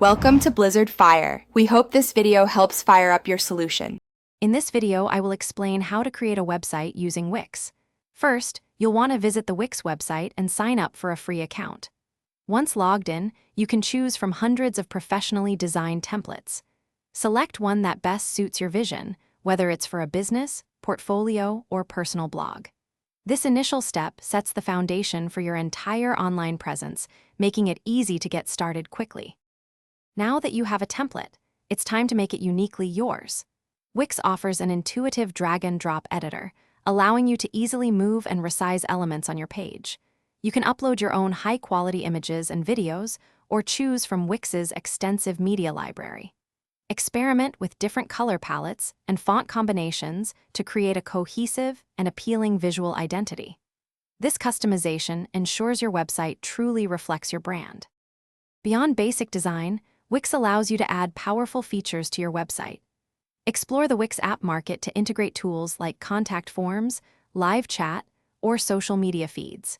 Welcome to Blizzard Fire. We hope this video helps fire up your solution. In this video, I will explain how to create a website using Wix. First, you'll want to visit the Wix website and sign up for a free account. Once logged in, you can choose from hundreds of professionally designed templates. Select one that best suits your vision, whether it's for a business, portfolio, or personal blog. This initial step sets the foundation for your entire online presence, making it easy to get started quickly. Now that you have a template, it's time to make it uniquely yours. Wix offers an intuitive drag-and-drop editor, allowing you to easily move and resize elements on your page. You can upload your own high-quality images and videos, or choose from Wix's extensive media library. Experiment with different color palettes and font combinations to create a cohesive and appealing visual identity. This customization ensures your website truly reflects your brand. Beyond basic design, Wix allows you to add powerful features to your website. Explore the Wix app market to integrate tools like contact forms, live chat, or social media feeds.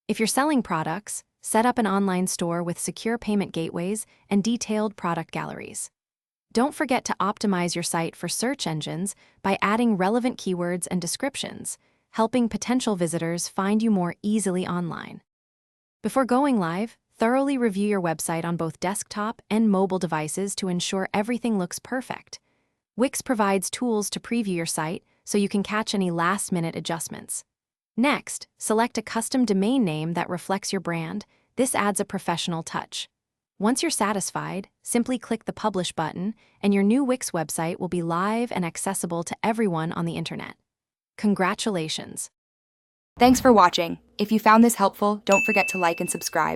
If you're selling products, set up an online store with secure payment gateways and detailed product galleries. Don't forget to optimize your site for search engines by adding relevant keywords and descriptions, helping potential visitors find you more easily online. Before going live, thoroughly review your website on both desktop and mobile devices to ensure everything looks perfect. Wix provides tools to preview your site so you can catch any last-minute adjustments. Next, select a custom domain name that reflects your brand. This adds a professional touch. Once you're satisfied, simply click the Publish button, and your new Wix website will be live and accessible to everyone on the internet. Congratulations! Thanks for watching. If you found this helpful, don't forget to like and subscribe.